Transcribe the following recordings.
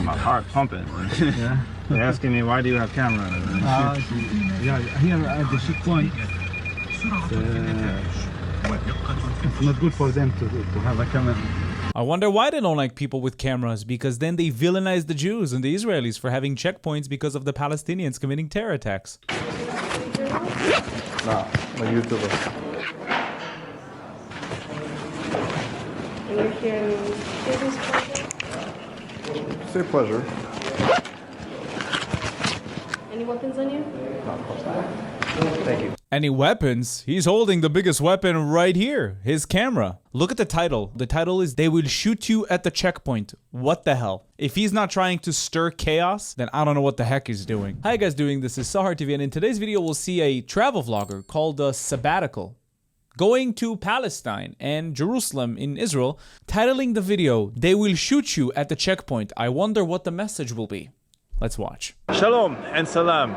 my heart pumping. Yeah. They're asking me, why do you have camera on it? Yeah, here at the checkpoint, it's not good for them to have a camera. I wonder why they don't like people with cameras, because then they villainize the Jews and the Israelis for having checkpoints because of the Palestinians committing terror attacks. No, I'm a YouTuber. And you're here in business pleasure? Say pleasure. Any weapons on you? No, of course not. Thank you. Any weapons? He's holding the biggest weapon right here, his camera. Look at the title. The title is "They Will Shoot You at the Checkpoint." What the hell? If he's not trying to stir chaos, then I don't know what the heck he's doing. Hi guys, this is Sahar TV, and in today's video we'll see a travel vlogger called Sabbatical going to Palestine and Jerusalem in Israel, titling the video "They Will Shoot You at the Checkpoint." I wonder what the message will be. Let's watch. Shalom and salam.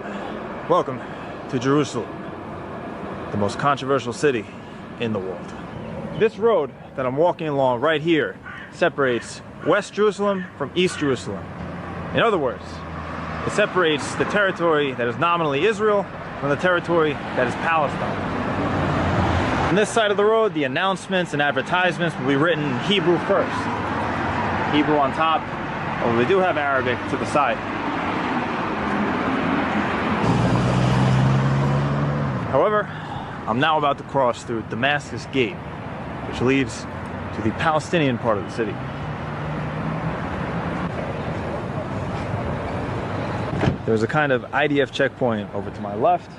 Welcome to Jerusalem, the most controversial city in the world. This road that I'm walking along right here separates West Jerusalem from East Jerusalem. In other words, it separates the territory that is nominally Israel from the territory that is Palestine. On this side of the road, the announcements and advertisements will be written in Hebrew first. Hebrew on top, although we do have Arabic to the side. However, I'm now about to cross through Damascus Gate, which leads to the Palestinian part of the city. There's a kind of IDF checkpoint over to my left,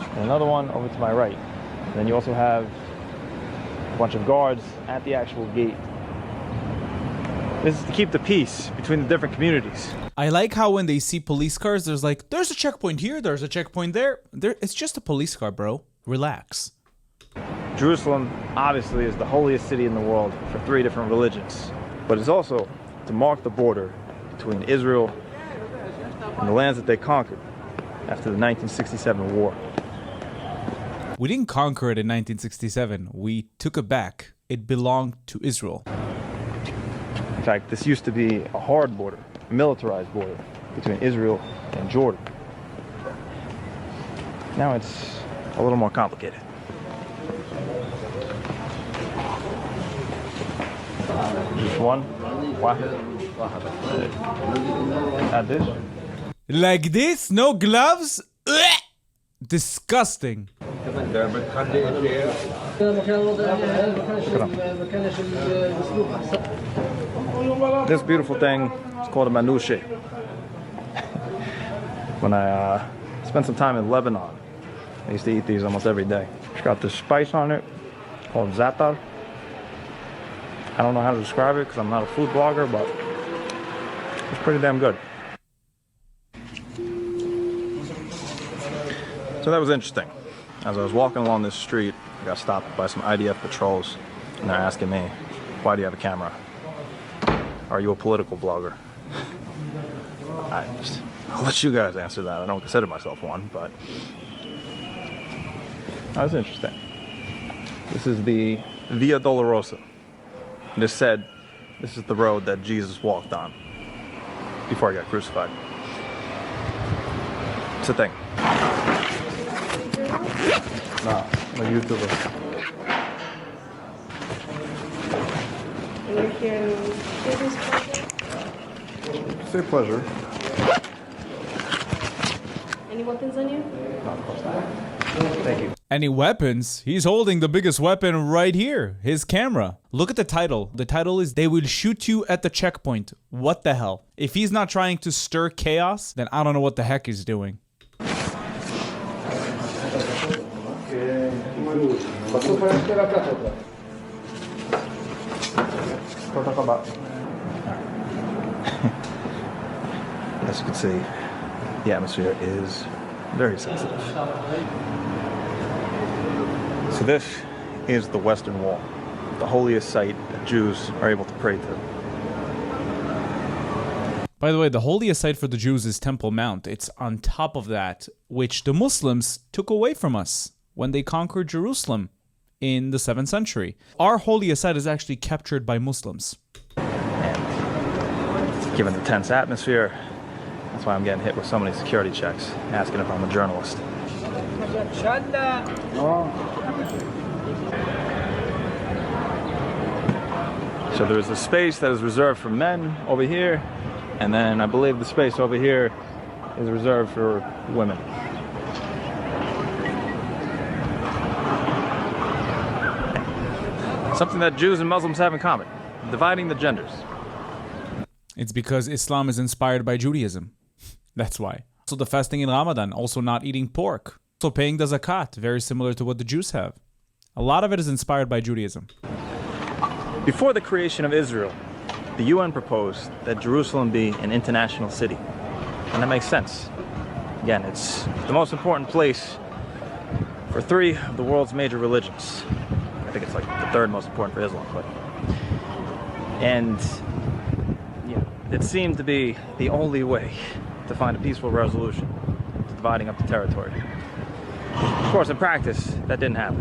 and another one over to my right. And then you also have a bunch of guards at the actual gate. This is to keep the peace between the different communities. I like how when they see police cars, there's a checkpoint here, there's a checkpoint there. It's just a police car, bro. Relax. Jerusalem, obviously, is the holiest city in the world for 3 different religions. But it's also to mark the border between Israel and the lands that they conquered after the 1967 war. We didn't conquer it in 1967. We took it back. It belonged to Israel. In fact, this used to be a hard border, a militarized border between Israel and Jordan. Now it's a little more complicated. Just one. Add this. Like this? No gloves? Ugh! Disgusting. This beautiful thing is called a manouche. When I spent some time in Lebanon, I used to eat these almost every day. It's got this spice on it called za'atar. I don't know how to describe it because I'm not a food blogger, but it's pretty damn good. So that was interesting. As I was walking along this street, I got stopped by some IDF patrols, and they're asking me, why do you have a camera? Are you a political blogger? I'll let you guys answer that. I don't consider myself one, but that was interesting. This is the Via Dolorosa. It is said this is the road that Jesus walked on before he got crucified. It's a thing. No, I'm a YouTuber. And you're here in business pleasure? Say pleasure. Any weapons on you? No, of course not. Thank you. Any weapons? He's holding the biggest weapon right here, his camera. Look at the title. The title is "They Will Shoot You at the Checkpoint." What the hell? If he's not trying to stir chaos, then I don't know what the heck he's doing. As you can see, the atmosphere is very sensitive. So this is the Western Wall, the holiest site that Jews are able to pray to. By the way, the holiest site for the Jews is Temple Mount. It's on top of that, which the Muslims took away from us when they conquered Jerusalem in the 7th century. Our holiest site is actually captured by Muslims. And Given the tense atmosphere, that's why I'm getting hit with so many security checks, asking if I'm a journalist. So there's a space that is reserved for men over here, and then I believe the space over here is reserved for women. Something that Jews and Muslims have in common, dividing the genders. It's because Islam is inspired by Judaism. That's why. So the fasting in Ramadan, also not eating pork. Also paying the zakat, very similar to what the Jews have. A lot of it is inspired by Judaism. Before the creation of Israel, the UN proposed that Jerusalem be an international city. And that makes sense. Again, it's the most important place for 3 of the world's major religions. I think it's like the 3rd most important for Islam. And yeah, it seemed to be the only way to find a peaceful resolution to dividing up the territory. Of course, in practice, that didn't happen.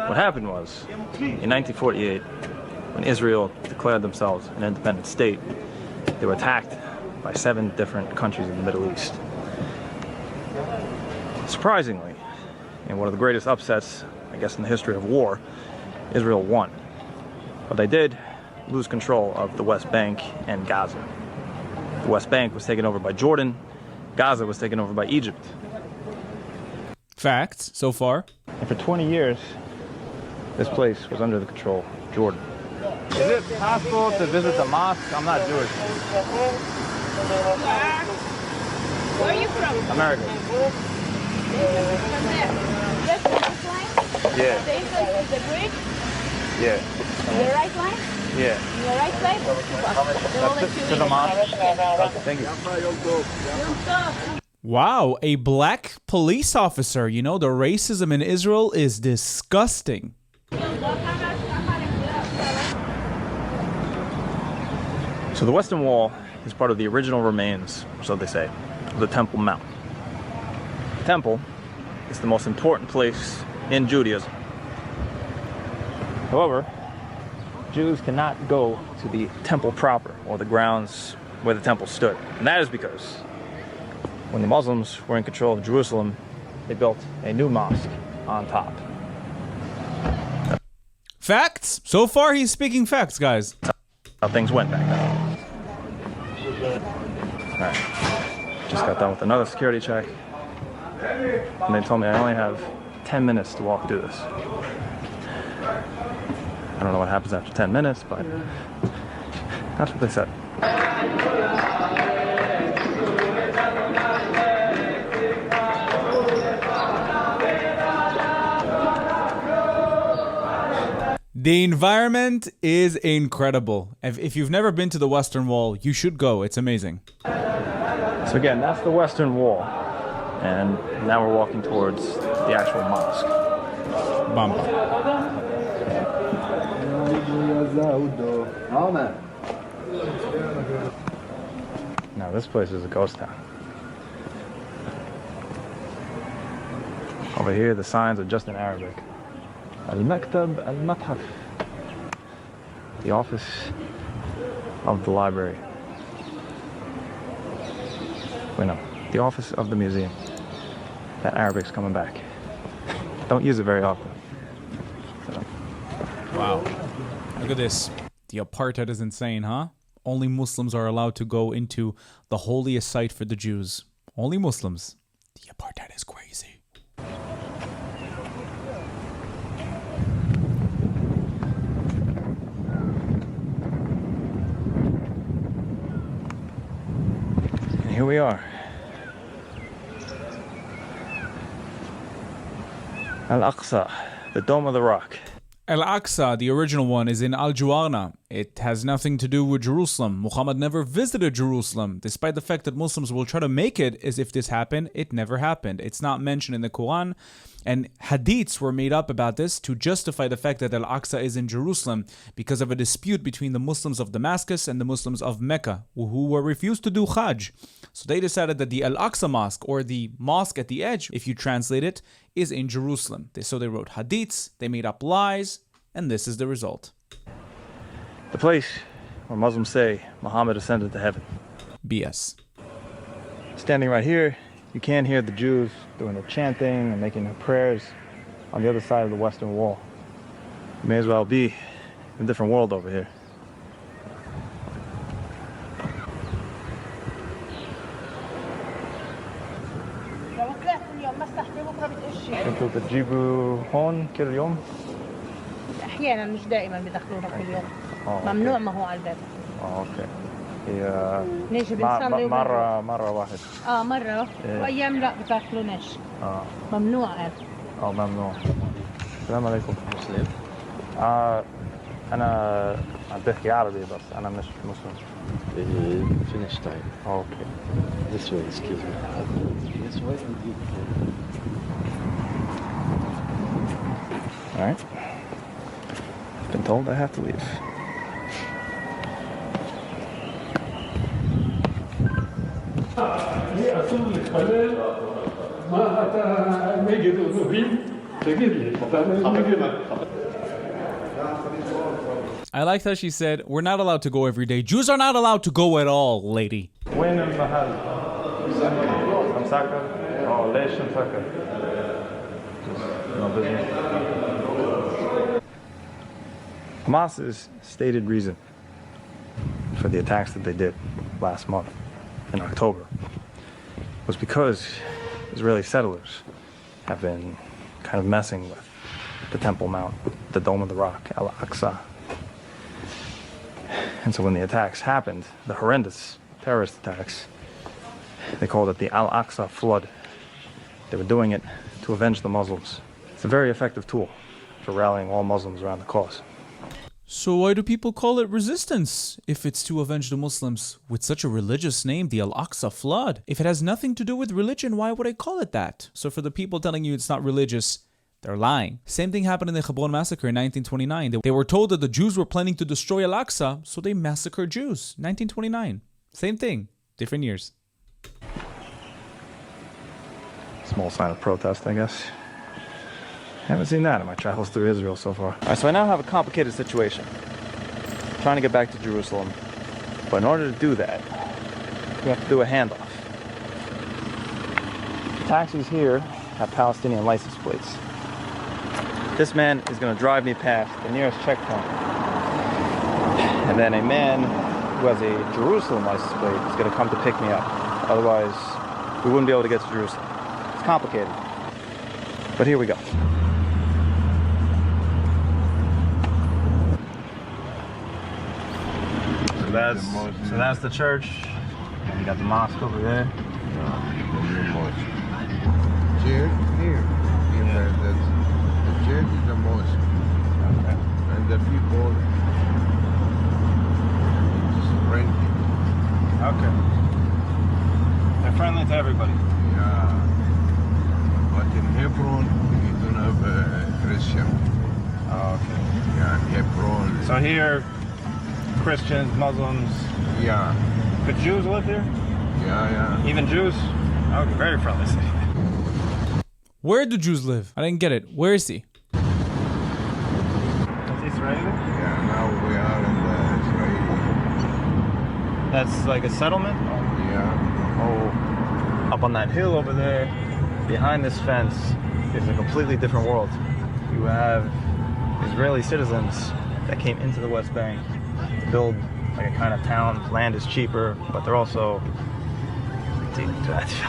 What happened was, in 1948, when Israel declared themselves an independent state, they were attacked by 7 different countries in the Middle East. Surprisingly, in one of the greatest upsets, I guess, in the history of war, Israel won. But they did lose control of the West Bank and Gaza. The West Bank was taken over by Jordan, Gaza was taken over by Egypt. Facts, so far. And for 20 years, this place was under the control of Jordan. Is it possible to visit the mosque? I'm not Jewish. Where are you from? America. From there. Just this line? Yeah. The entrance is the bridge? Yeah. The right line? Yeah. The right side? They will let you To in. the mosque? Okay, thank you. Wow, a black police officer. You know, the racism in Israel is disgusting. So the Western Wall is part of the original remains, so they say, of the Temple Mount. The temple is the most important place in Judaism. However, Jews cannot go to the temple proper, or the grounds where the temple stood. And that is because when the Muslims were in control of Jerusalem, they built a new mosque on top. Facts? So far, he's speaking facts, guys. How things went back then. Alright, just got done with another security check. And they told me I only have 10 minutes to walk through this. I don't know what happens after 10 minutes, but that's what they said. The environment is incredible. If you've never been to the Western Wall, you should go. It's amazing. So again, that's the Western Wall. And now we're walking towards the actual mosque. Bamba. Now this place is a ghost town. Over here, the signs are just in Arabic. Al-Maktab Al-Mathaf. The office of the library. Wait, no. The office of the museum. That Arabic's coming back. Don't use it very often. Wow. Look at this. The apartheid is insane, huh? Only Muslims are allowed to go into the holiest site for the Jews. Only Muslims. The apartheid is crazy. And here we are. Al-Aqsa, the Dome of the Rock. Al-Aqsa, the original one, is in Al-Juwarna. It has nothing to do with Jerusalem. Muhammad never visited Jerusalem. Despite the fact that Muslims will try to make it as if this happened, it never happened. It's not mentioned in the Quran. And hadiths were made up about this to justify the fact that Al-Aqsa is in Jerusalem because of a dispute between the Muslims of Damascus and the Muslims of Mecca, who were refused to do Hajj. So they decided that the Al-Aqsa Mosque, or the mosque at the edge, if you translate it, is in Jerusalem. So they wrote hadiths, they made up lies, and this is the result. The place where Muslims say Muhammad ascended to heaven. BS. Standing right here, you can hear the Jews doing their chanting and making their prayers on the other side of the Western Wall. You may as well be in a different world over here. انتوا بتجيبوا هون كل يوم؟ احيانا مش دائما بدخلونا كل يوم. ممنوع ما هو على الباب. اوكي. هي نيجي بنصلي مرة واحد. مرة وايام لا بتاكلوناش. ممنوع قال. ممنوع. السلام عليكم. مسلم. انا عم بحكي عربي بس انا مش مسلم. Finish time. اوكي. This way, excuse me. This way and you. All right. I've been told I have to leave. I liked how she said, we're not allowed to go every day. Jews are not allowed to go at all, lady. وين المحل؟ مسكر؟ ليش مسكر؟ No business. Hamas's stated reason for the attacks that they did last month in October was because Israeli settlers have been kind of messing with the Temple Mount, the Dome of the Rock, Al-Aqsa. And so when the attacks happened, the horrendous terrorist attacks, they called it the Al-Aqsa flood. They were doing it to avenge the Muslims. It's a very effective tool for rallying all Muslims around the cause. So why do people call it resistance if it's to avenge the Muslims? With such a religious name, the Al-Aqsa flood. If it has nothing to do with religion, why would I call it that? So for the people telling you it's not religious, they're lying. Same thing happened in the Hebron massacre in 1929. They were told that the Jews were planning to destroy Al-Aqsa, so they massacred Jews. 1929. Same thing. Different years. Small sign of protest, I guess. Haven't seen that in my travels through Israel so far. All right, so I now have a complicated situation. I'm trying to get back to Jerusalem, but in order to do that, we have to do a handoff. The taxis here have Palestinian license plates. This man is going to drive me past the nearest checkpoint. And then a man who has a Jerusalem license plate is going to come to pick me up. Otherwise, we wouldn't be able to get to Jerusalem. It's complicated. But here we go. So that's the church. And you got the mosque over there. Church here. The church is the mosque. Okay. And the people just friendly. Okay. They're friendly to everybody. Yeah. But in Hebron, you don't have a Christian. Oh, okay. Yeah, in Hebron. So here, Christians, Muslims, Yeah. but Jews live here? Yeah. Even Jews? Okay, very friendly city. Where do Jews live? I didn't get it. Where is he? That's Israeli? Yeah, now we are in the Israeli. That's like a settlement? Yeah. Oh, up on that hill over there, behind this fence, is a completely different world. You have Israeli citizens that came into the West Bank to build like a kind of town. Land is cheaper, but they're also...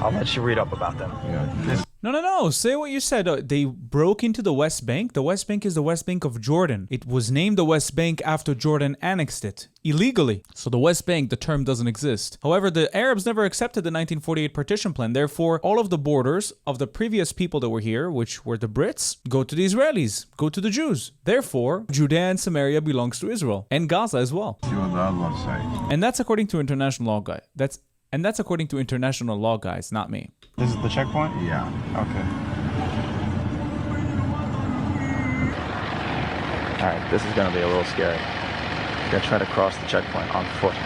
I'll let you read up about them. Yeah. No. Say what you said. They broke into the West Bank. The West Bank is the West Bank of Jordan. It was named the West Bank after Jordan annexed it illegally. So the West Bank, the term doesn't exist. However, the Arabs never accepted the 1948 partition plan. Therefore, all of the borders of the previous people that were here, which were the Brits, go to the Israelis, go to the Jews. Therefore, Judea and Samaria belongs to Israel and Gaza as well. See on the other side. And that's according to international law, guy. That's according to international law, guys, not me. This is the checkpoint? Yeah. Okay. Alright, this is gonna be a little scary. I'm gonna try to cross the checkpoint on foot.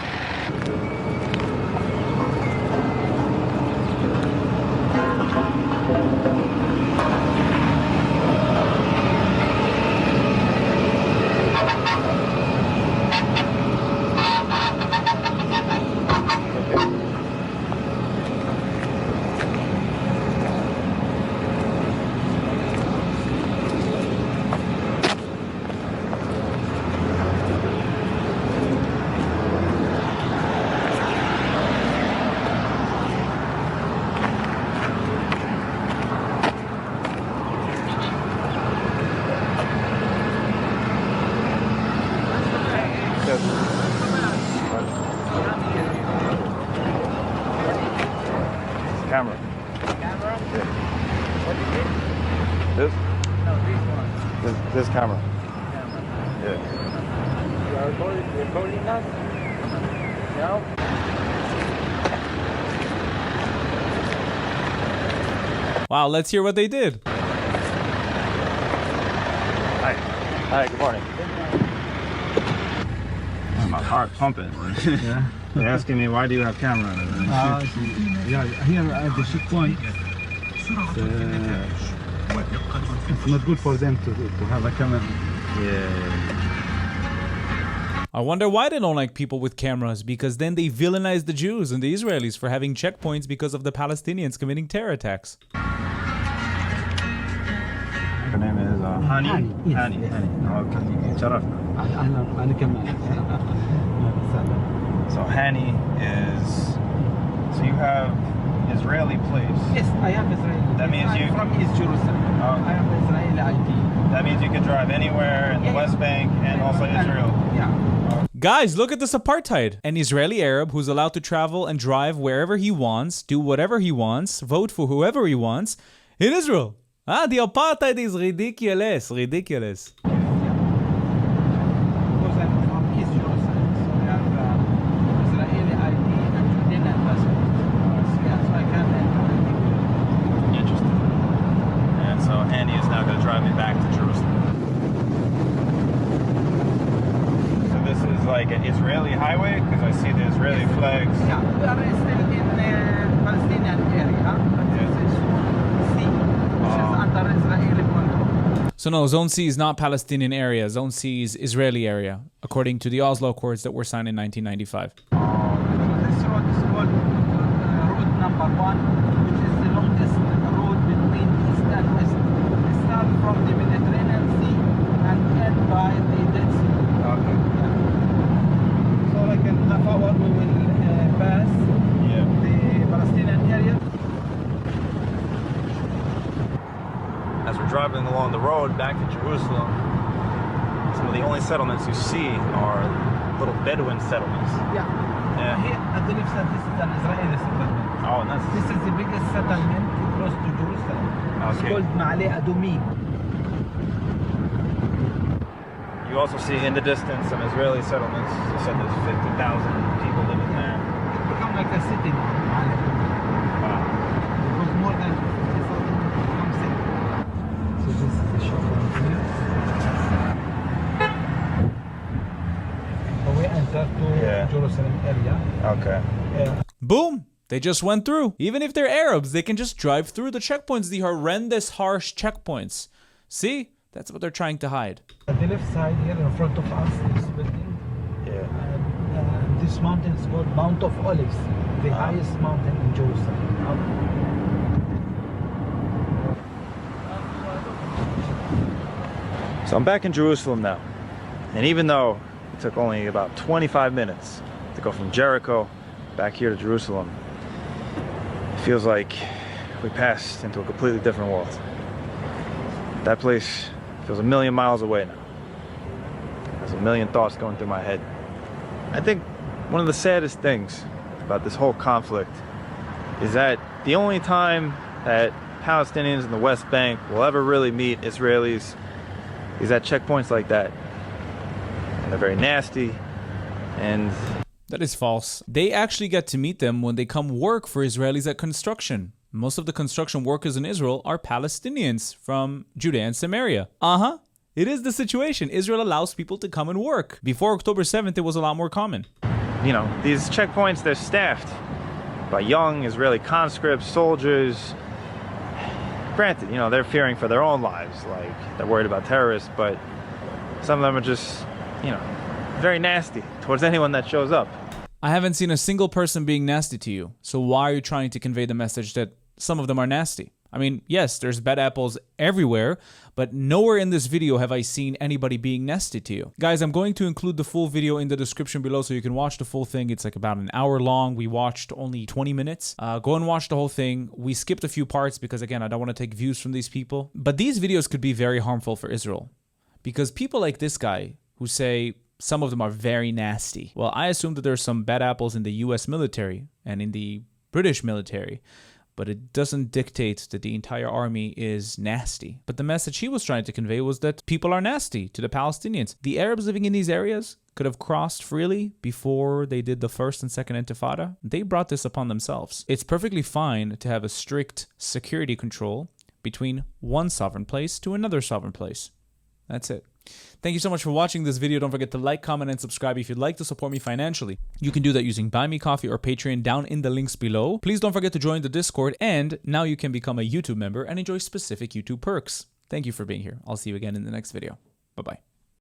camera. Camera? Yeah. What is it? This? No, this one. This camera. Camera. Yeah. You're calling us? No? Wow, let's hear what they did. Hi. Hi, good morning. My heart pumping. Yeah. They're asking me, why do you have camera? Yeah, here at the checkpoint, it's not good for them to have a camera. Yeah. I wonder why they don't like people with cameras, because then they villainize the Jews and the Israelis for having checkpoints because of the Palestinians committing terror attacks. Her name is Hani. Hani, yes. Hani. Okay. شرفنا. أنا كمان. So Hani is. So you have Israeli place. Yes, I have Israeli. That means I'm you- from East Jerusalem. Oh. I have Israeli ID. That means you can drive anywhere in the West Bank and also Israel. Yeah. Guys, look at this apartheid. An Israeli Arab who's allowed to travel and drive wherever he wants, do whatever he wants, vote for whoever he wants in Israel. Ah, the apartheid is ridiculous. Ridiculous. Because I'm from East Jerusalem, so I have Israeli ID and Jordanian passport. Yeah, so I can enter anywhere. Interesting. And so Hani is now going to drive me back to Jerusalem. So this is like an Israeli highway because I see the Israeli flags. Yeah, we are still in Palestinian area, but this is sea, which is under Israeli control. So no, Zone C is not Palestinian area. Zone C is Israeli area, according to the Oslo Accords that were signed in 1995. This road is called road number 1, which is the longest road between east and west. We start from the Mediterranean Sea and end by the Dead Sea. Okay. Yeah. So like in half hour we will pass Yeah. the Palestinian area. As we're driving along the road back to Jerusalem, some of the only settlements you see are little Bedouin settlements. Yeah. Yeah. Here at the left side, this is an Israeli settlement. Oh, and that's This is the biggest settlement close to Jerusalem. It's Okay. called Ma'ale Adumim. You also see in the distance some Israeli settlements. They said there's 50,000 people living there. It become like a city now, Ma'ale Adumim. Wow. Because more than 50,000 become city. So this is the shop right here. So we enter to Yeah. Jerusalem area. Okay. Boom! They just went through. Even if they're Arabs, they can just drive through the checkpoints, the horrendous, harsh checkpoints. See? That's what they're trying to hide. At the left side here in front of us, this building. Yeah. This mountain is called Mount of Olives, the highest mountain in Jerusalem. So I'm back in Jerusalem now. And even though it took only about 25 minutes to go from Jericho back here to Jerusalem, it feels like we passed into a completely different world. That place feels a million miles away now. There's a million thoughts going through my head. I think one of the saddest things about this whole conflict is that the only time that Palestinians in the West Bank will ever really meet Israelis is at checkpoints like that. And they're very nasty, and That is false. They actually get to meet them when they come work for Israelis at construction. Most of the construction workers in Israel are Palestinians from Judea and Samaria. It is the situation. Israel allows people to come and work. Before October 7th, it was a lot more common. you know, these checkpoints, they're staffed by young Israeli conscripts, soldiers. Granted, you know, they're fearing for their own lives, like they're worried about terrorists, but some of them are just, you know, very nasty towards anyone that shows up. I haven't seen a single person being nasty to you. So why are you trying to convey the message that some of them are nasty? I mean, yes, there's bad apples everywhere, but nowhere in this video have I seen anybody being nasty to you. Guys, I'm going to include the full video in the description below so you can watch the full thing. It's like about an hour long. We watched only 20 minutes. Go and watch the whole thing. We skipped a few parts because, again, I don't want to take views from these people. But these videos could be very harmful for Israel because people like this guy who say some of them are very nasty. Well, I assume that there's some bad apples in the US military and in the British military. but it doesn't dictate that the entire army is nasty. But the message he was trying to convey was that people are nasty to the Palestinians. The Arabs living in these areas could have crossed freely before they did the first and second intifada. They brought this upon themselves. It's perfectly fine to have a strict security control between one sovereign place to another sovereign place. That's it. Thank you so much for watching this video. Don't forget to like, comment, and subscribe if you'd like to support me financially. You can do that using Buy Me Coffee or Patreon down in the links below. Please don't forget to join the Discord, and now you can become a YouTube member and enjoy specific YouTube perks. Thank you for being here. I'll see you again in the next video. Bye-bye.